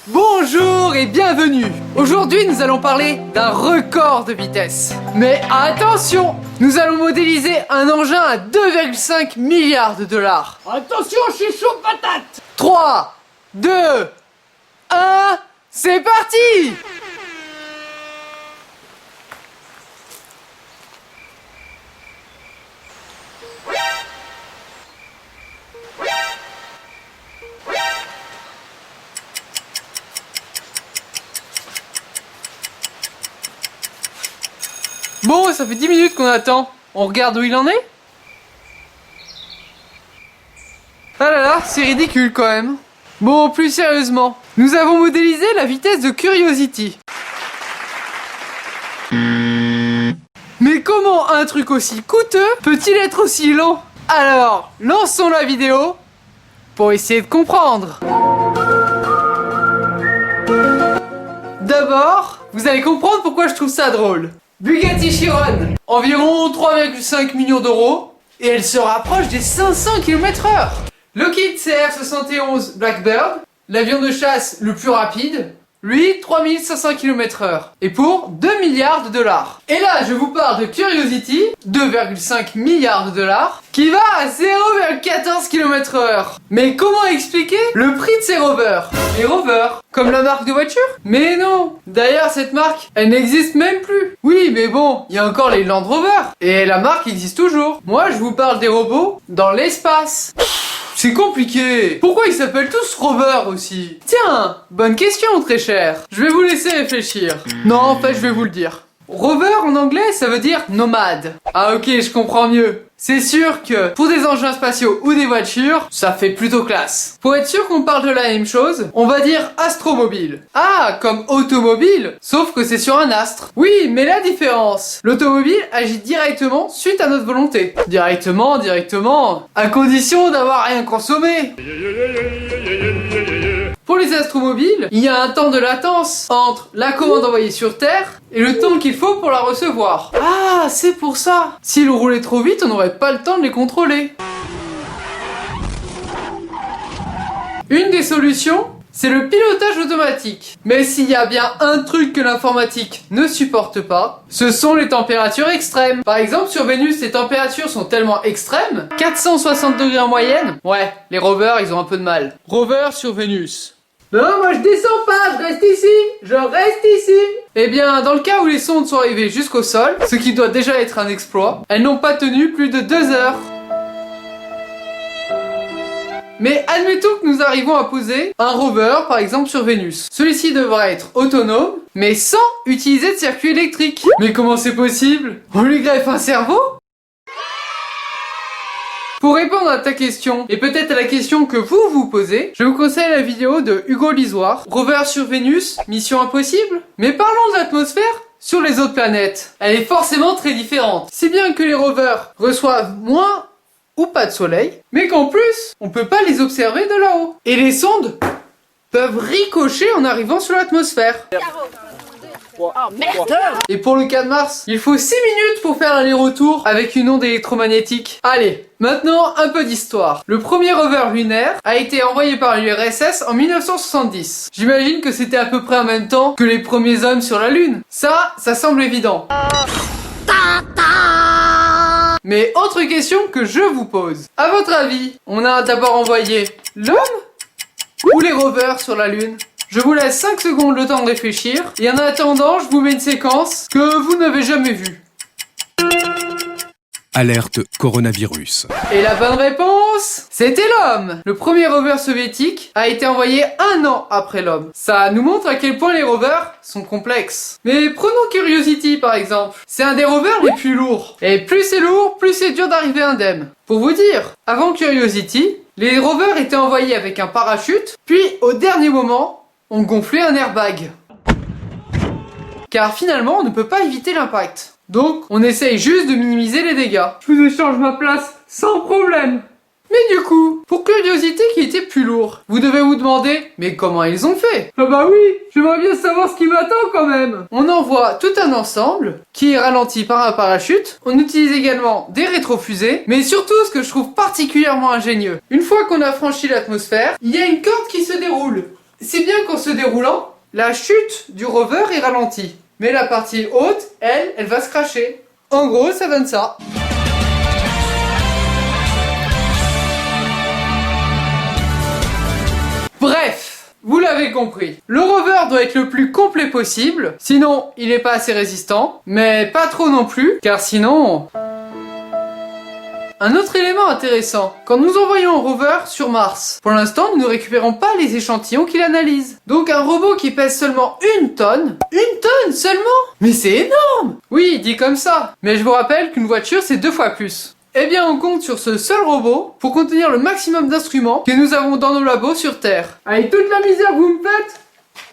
Bonjour et bienvenue. Aujourd'hui nous allons parler d'un record de vitesse. Mais attention, nous allons modéliser un engin à 2,5 milliards de dollars. Attention, je suis chaud patate. 3, 2, 1, c'est parti. Bon, ça fait 10 minutes qu'on attend. On regarde où il en est? Ah là là, c'est ridicule quand même. Bon, plus sérieusement, nous avons modélisé la vitesse de Curiosity. Mais comment un truc aussi coûteux peut-il être aussi lent? Alors, lançons la vidéo pour essayer de comprendre. D'abord, vous allez comprendre pourquoi je trouve ça drôle. Bugatti Chiron, environ 3,5 millions d'euros, et elle se rapproche des 500 km/h. Lockheed CR-71 Blackbird, l'avion de chasse le plus rapide, lui 3500 km/h, et pour 2 milliards de dollars. Et là, je vous parle de Curiosity, 2,5 milliards de dollars, qui va à 0,14 km/h. Mais comment expliquer le prix de ces rovers? Les rovers, comme la marque de voiture? Mais non. D'ailleurs, cette marque, elle n'existe même plus. Oui, mais bon, il y a encore les Land Rover, et la marque existe toujours. Moi, je vous parle des robots dans l'espace. C'est compliqué. Pourquoi ils s'appellent tous Rover aussi? Tiens, bonne question très cher. Je vais vous laisser réfléchir. Non, en fait, je vais vous le dire. Rover en anglais, ça veut dire nomade. Ah ok, je comprends mieux. C'est sûr que pour des engins spatiaux ou des voitures, ça fait plutôt classe. Pour être sûr qu'on parle de la même chose, on va dire astromobile. Ah, comme automobile, sauf que c'est sur un astre. Oui, mais la différence, l'automobile agit directement suite à notre volonté. Directement, à condition d'avoir rien consommé. Pour les astromobiles, il y a un temps de latence entre la commande envoyée sur Terre et le temps qu'il faut pour la recevoir. Ah, c'est pour ça. S'ils roulaient trop vite, on n'aurait pas le temps de les contrôler. Une des solutions, c'est le pilotage automatique. Mais s'il y a bien un truc que l'informatique ne supporte pas, ce sont les températures extrêmes. Par exemple, sur Vénus, les températures sont tellement extrêmes, 460 degrés en moyenne. Ouais, les rovers, ils ont un peu de mal. Rover sur Vénus. Non, moi je descends pas, je reste ici. Je reste ici. Eh bien, dans le cas où les sondes sont arrivées jusqu'au sol, ce qui doit déjà être un exploit, elles n'ont pas tenu plus de 2 heures. Mais admettons que nous arrivons à poser un rover, par exemple, sur Vénus. Celui-ci devra être autonome, mais sans utiliser de circuit électrique. Mais comment c'est possible? On lui greffe un cerveau? Pour répondre à ta question, et peut-être à la question que vous vous posez, je vous conseille la vidéo de Hugo Lisoire, Rover sur Vénus, mission impossible. Mais parlons de l'atmosphère sur les autres planètes. Elle est forcément très différente. Si bien que les rovers reçoivent moins ou pas de soleil, mais qu'en plus, on peut pas les observer de là-haut. Et les sondes peuvent ricocher en arrivant sur l'atmosphère. Oh merde. Et pour le cas de Mars, il faut 6 minutes pour faire l'aller-retour avec une onde électromagnétique. Allez, maintenant un peu d'histoire. Le premier rover lunaire a été envoyé par l'URSS en 1970. J'imagine que c'était à peu près en même temps que les premiers hommes sur la Lune. Ça semble évident. Mais autre question que je vous pose. À votre avis, on a d'abord envoyé l'homme ou les rovers sur la Lune? Je vous laisse 5 secondes le temps de réfléchir, et en attendant, je vous mets une séquence que vous n'avez jamais vue. Alerte coronavirus. Et la bonne réponse, c'était l'homme. Le premier rover soviétique a été envoyé 1 an après l'homme. Ça nous montre à quel point les rovers sont complexes. Mais prenons Curiosity par exemple. C'est un des rovers les plus lourds. Et plus c'est lourd, plus c'est dur d'arriver indemne. Pour vous dire, avant Curiosity, les rovers étaient envoyés avec un parachute, puis au dernier moment, on gonflait un airbag. Car finalement, on ne peut pas éviter l'impact. Donc, on essaye juste de minimiser les dégâts. Je vous échange ma place sans problème. Mais du coup, pour Curiosity qui était plus lourd, vous devez vous demander, mais comment ils ont fait? Ah bah oui, j'aimerais bien savoir ce qui m'attend quand même. On envoie tout un ensemble qui est ralenti par un parachute. On utilise également des rétrofusées, mais surtout ce que je trouve particulièrement ingénieux. Une fois qu'on a franchi l'atmosphère, il y a une corde qui se déroule. Si bien qu'en se déroulant, la chute du rover est ralentie. Mais la partie haute, elle va se cracher. En gros, ça donne ça. Bref, vous l'avez compris. Le rover doit être le plus complet possible, sinon il n'est pas assez résistant, mais pas trop non plus, car sinon... Un autre élément intéressant, quand nous envoyons un rover sur Mars, pour l'instant nous ne récupérons pas les échantillons qu'il analyse. Donc un robot qui pèse seulement 1 tonne, 1 tonne seulement? Mais c'est énorme! Oui, dit comme ça, mais je vous rappelle qu'une voiture c'est 2 fois plus. Eh bien on compte sur ce seul robot pour contenir le maximum d'instruments que nous avons dans nos labos sur Terre. Avec toute la misère que vous me faites,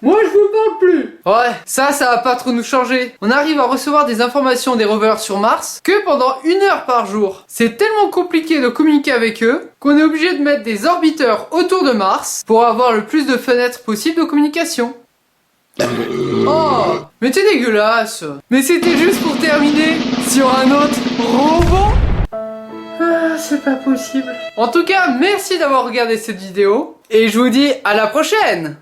moi je vous parle plus. Ouais, ça va pas trop nous changer. On arrive à recevoir des informations des rovers sur Mars que pendant 1 heure par jour. C'est tellement compliqué de communiquer avec eux qu'on est obligé de mettre des orbiteurs autour de Mars pour avoir le plus de fenêtres possible de communication. Oh, mais t'es dégueulasse. Mais c'était juste pour terminer sur un autre robot. Ah, c'est pas possible. En tout cas, merci d'avoir regardé cette vidéo et je vous dis à la prochaine.